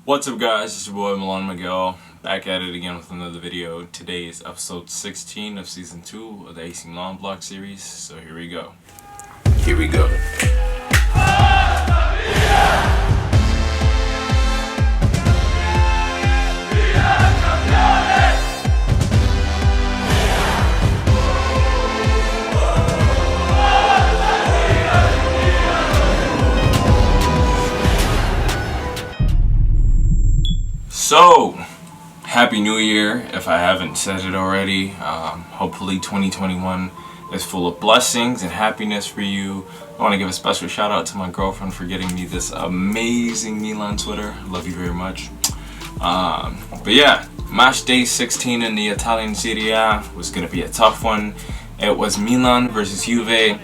What's up guys, it's your boy Milano Miguel, back at it again with another video. Today is episode 16 of season 2 of the AC Milan vlog series, so here we go. Here we go. So, Happy New Year, if I haven't said it already. Hopefully 2021 is full of blessings and happiness for you. I want to give a special shout out to my girlfriend for getting me this amazing Milan sweater. Love you very much. But yeah, match day 16 in the Italian Serie was going to be a tough one. It was Milan versus Juve.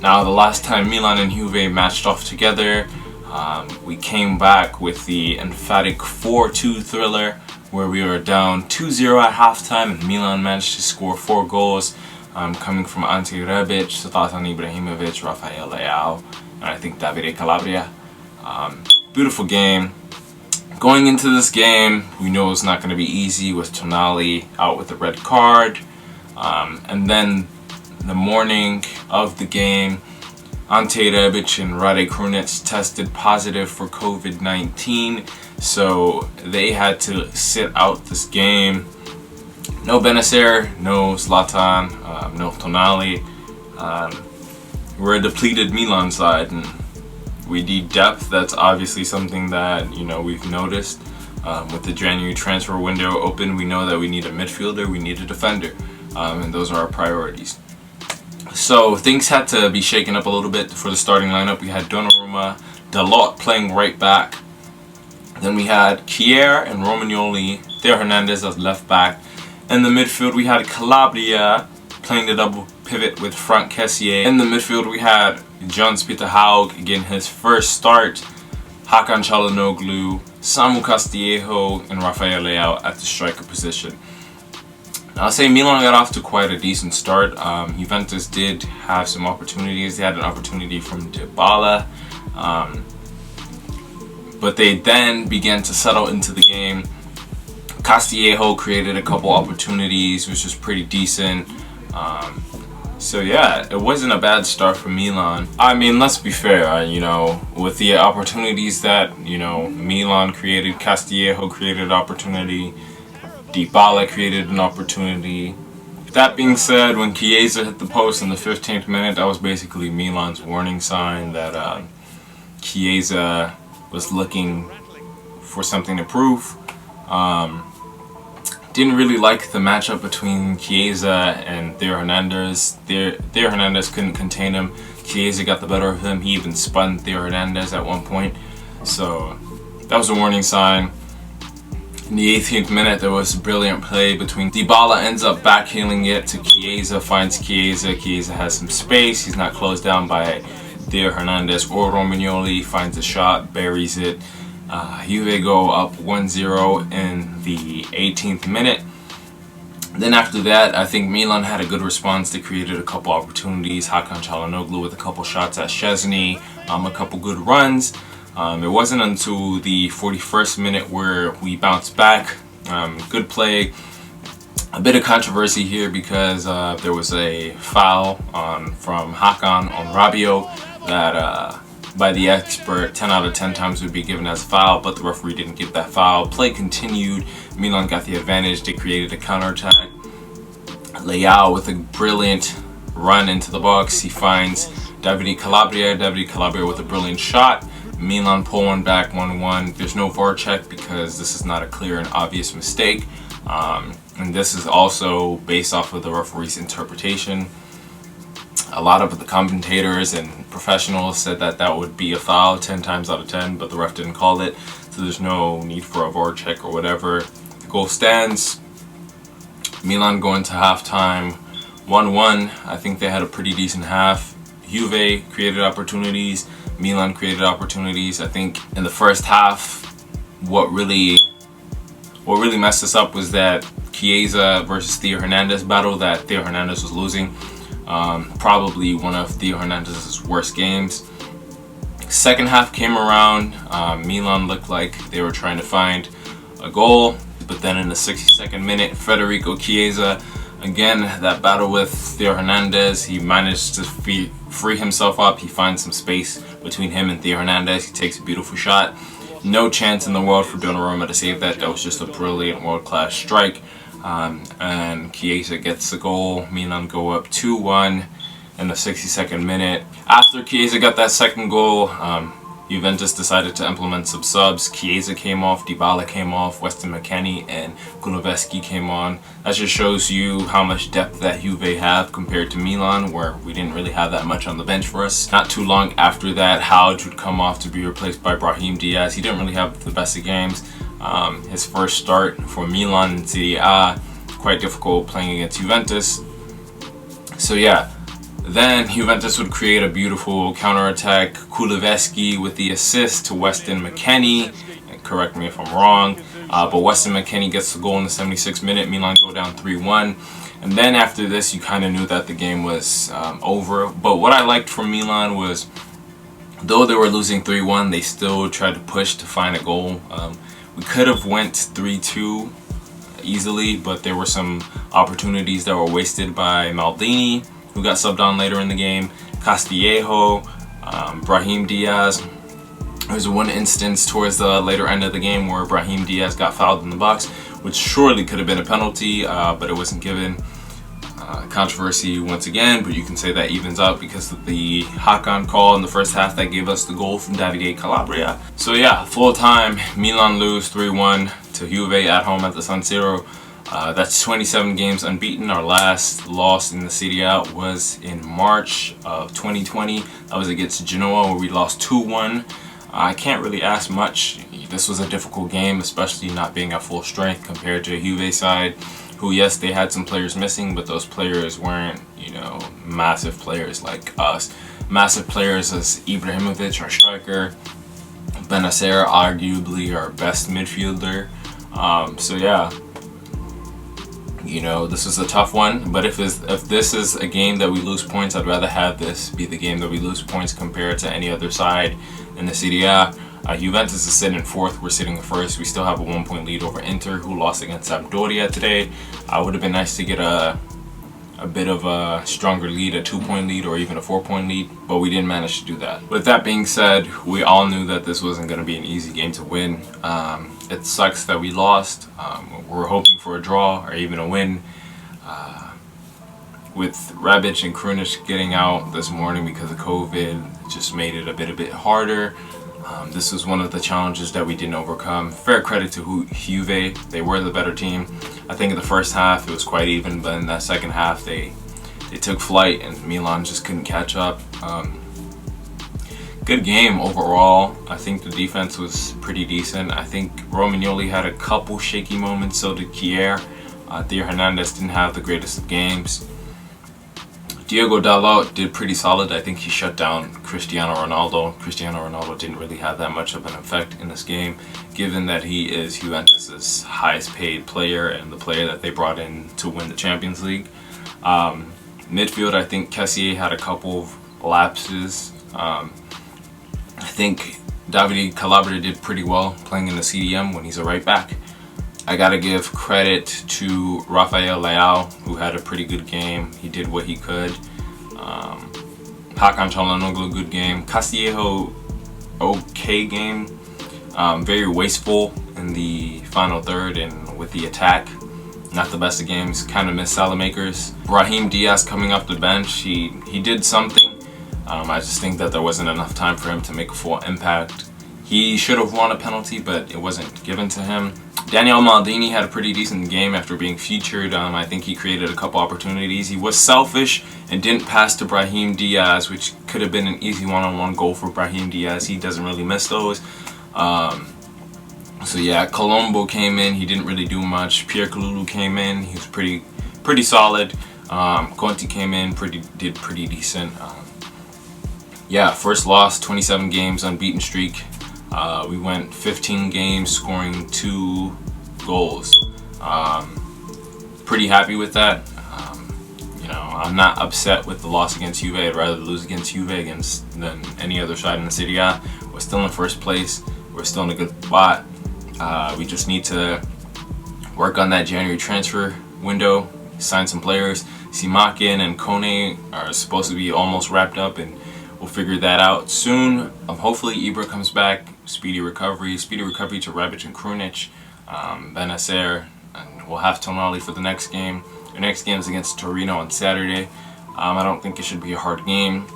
Now, the last time Milan and Juve matched off together, we came back with the emphatic 4-2 thriller where we were down 2-0 at halftime and Milan managed to score 4 goals coming from Ante Rebic, Zlatan Ibrahimovic, Rafael Leao, and I think Davide Calabria. Beautiful game. Going into this game, we know it's not going to be easy with Tonali out with a red card. And then the morning of the game, Ante Rebic and Rade Krunic tested positive for COVID-19, so they had to sit out this game. No Benacer, no Zlatan, no Tonali. We're a depleted Milan side, and we need depth. That's obviously something that we've noticed. With the January transfer window open, we know that we need a midfielder, we need a defender, and those are our priorities. So things had to be shaken up a little bit for the starting lineup. We had Donnarumma, Dalot playing right back. Then we had Kier and Romagnoli, Theo Hernandez as left back. In the midfield we had Calabria playing the double pivot with Frank Kessié. In the midfield we had Jens-Peter Haug getting his first start, Hakan Çalhanoğlu, Samu Castillejo, and Rafael Leao at the striker position. I'll say Milan got off to quite a decent start. Juventus did have some opportunities. They had an opportunity from Dybala, but they then began to settle into the game. Castillejo created a couple opportunities, which was pretty decent. So yeah, it wasn't a bad start for Milan. I mean, let's be fair, with the opportunities that, Milan created, Castillejo created an opportunity, Dybala created an opportunity. That being said, when Chiesa hit the post in the 15th minute, that was basically Milan's warning sign that Chiesa was looking for something to prove. Didn't really like the matchup between Chiesa and Theo Hernandez. Theo Hernandez couldn't contain him. Chiesa got the better of him. He even spun Theo Hernandez at one point. So that was a warning sign. In the 18th minute, there was a brilliant play between Dybala, ends up backheeling it to Chiesa, finds Chiesa. Chiesa has some space. He's not closed down by Theo Hernandez or Romagnoli. Finds a shot, buries it. Juve go up 1-0 in the 18th minute. Then after that, I think Milan had a good response. They created a couple opportunities. Hakan Çalhanoğlu with a couple shots at Szczesny, a couple good runs. It wasn't until the 41st minute where we bounced back. Good play. A bit of controversy here because there was a foul from Hakan on Rabiot that by the expert 10 out of 10 times would be given as a foul, but the referee didn't give that foul. Play continued. Milan got the advantage. They created a counterattack. Leao with a brilliant run into the box. He finds Davide Calabria. Davide Calabria with a brilliant shot. Milan pull one back 1-1. There's no VAR check because this is not a clear and obvious mistake. And this is also based off of the referee's interpretation. A lot of the commentators and professionals said that that would be a foul 10 times out of 10, but the ref didn't call it. So there's no need for a VAR check or whatever. The goal stands. Milan going to halftime 1-1. I think they had a pretty decent half. Juve created opportunities. Milan created opportunities. I think in the first half, what really messed us up was that Chiesa versus Theo Hernandez battle that Theo Hernandez was losing. Probably one of Theo Hernandez's worst games. Second half came around. Milan looked like they were trying to find a goal, but then in the 62nd minute, Federico Chiesa, again, that battle with Theo Hernandez, he managed to free himself up. He finds some space between him and Theo Hernandez. He takes a beautiful shot. No chance in the world for Donnarumma to save that. That was just a brilliant world-class strike. And Chiesa gets the goal. Milan go up 2-1 in the 62nd minute. After Chiesa got that second goal, Juventus decided to implement some subs. Chiesa came off, Dybala came off, Weston McKennie and Kulusevski came on. That just shows you how much depth that Juve have compared to Milan, where we didn't really have that much on the bench for us. Not too long after that, Hauge would come off to be replaced by Brahim Diaz. He didn't really have the best of games. His first start for Milan in Serie A, quite difficult playing against Juventus. So yeah. Then Juventus would create a beautiful counterattack. Kulusevski with the assist to Weston McKennie. And correct me if I'm wrong. But Weston McKennie gets the goal in the 76th minute. Milan go down 3-1. And then after this, you kind of knew that the game was over. But what I liked from Milan was, though they were losing 3-1, they still tried to push to find a goal. We could have went 3-2 easily, but there were some opportunities that were wasted by Maldini, who got subbed on later in the game, Castillejo, Brahim Diaz. There was one instance towards the later end of the game where Brahim Diaz got fouled in the box, which surely could have been a penalty, but it wasn't given. Controversy once again, but you can say that evens out because of the Hakan call in the first half that gave us the goal from Davide Calabria. So yeah, full time, Milan lose 3-1 to Juve at home at the San Siro. That's 27 games unbeaten. Our last loss in the Serie was in March of 2020. That was against Genoa, where we lost 2-1. I can't really ask much. This was a difficult game, especially not being at full strength compared to a Juve side, who, yes, they had some players missing, but those players weren't, massive players like us. Massive players as Ibrahimovic, our striker, Benacer, arguably our best midfielder. So yeah. This is a tough one, but if this is a game that we lose points, I'd rather have this be the game that we lose points compared to any other side in the Serie A. Juventus is sitting in fourth, we're sitting in first. We still have a 1-point lead over Inter, who lost against Sampdoria today. It would have been nice to get a bit of a stronger lead, a 2-point lead or even a 4-point lead, but we didn't manage to do that. With that being said, we all knew that this wasn't going to be an easy game to win. It sucks that we lost. We're hoping for a draw or even a win. With Rebic and Krunic getting out this morning because of COVID, it just made it a bit harder. This was one of the challenges that we didn't overcome. Fair credit to Juve, they were the better team. I think in the first half it was quite even, but in that second half they took flight and Milan just couldn't catch up. Good game overall. I think the defense was pretty decent. I think Romagnoli had a couple shaky moments, so did Kier. Theo Hernandez didn't have the greatest of games. Diego Dalot did pretty solid. I think he shut down Cristiano Ronaldo. Cristiano Ronaldo didn't really have that much of an effect in this game, given that he is Juventus' highest paid player and the player that they brought in to win the Champions League. Midfield, I think Kessié had a couple of lapses. I think Davide Calabria did pretty well playing in the CDM when he's a right back. I gotta give credit to Rafael Leao, who had a pretty good game. He did what he could. Hakan Çalhanoğlu, good game. Castillejo, okay game. Very wasteful in the final third and with the attack. Not the best of games. Kind of missed Salamakers. Brahim Diaz coming off the bench. He did something. I just think that there wasn't enough time for him to make a full impact. He should have won a penalty, but it wasn't given to him. Daniel Maldini had a pretty decent game after being featured. I think he created a couple opportunities. He was selfish and didn't pass to Brahim Diaz, which could have been an easy one-on-one goal for Brahim Diaz. He doesn't really miss those. So yeah, Colombo came in. He didn't really do much. Pierre Kalulu came in. He was pretty solid. Conti came in, did pretty decent. Yeah, first loss, 27 games, unbeaten streak. We went 15 games scoring 2 goals. Pretty happy with that. I'm not upset with the loss against Juve. I'd rather lose against Juve than any other side in the Serie A. We're still in first place. We're still in a good spot. We just need to work on that January transfer window, sign some players. Simakin and Kone are supposed to be almost wrapped up, and we'll figure that out soon. Hopefully Ibra comes back. Speedy recovery to Rebic and Krunic, Benacer, and we'll have Tonali for the next game. The next game is against Torino on Saturday. I don't think it should be a hard game.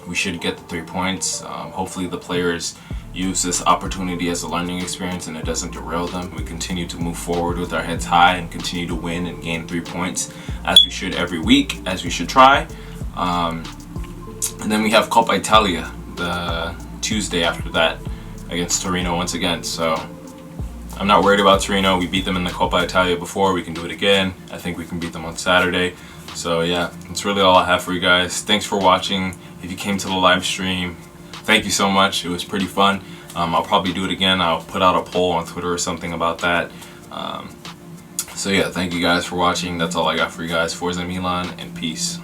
We should get the 3 points. Hopefully the players use this opportunity as a learning experience and it doesn't derail them. We continue to move forward with our heads high and continue to win and gain 3 points, as we should every week, as we should try. And then we have Coppa Italia the Tuesday after that against Torino once again. So I'm not worried about Torino. We beat them in the Coppa Italia before. We can do it again. I think we can beat them on Saturday. So yeah, that's really all I have for you guys. Thanks for watching. If you came to the live stream, thank you so much. It was pretty fun. I'll probably do it again. I'll put out a poll on Twitter or something about that. So yeah, thank you guys for watching. That's all I got for you guys. Forza Milan and peace.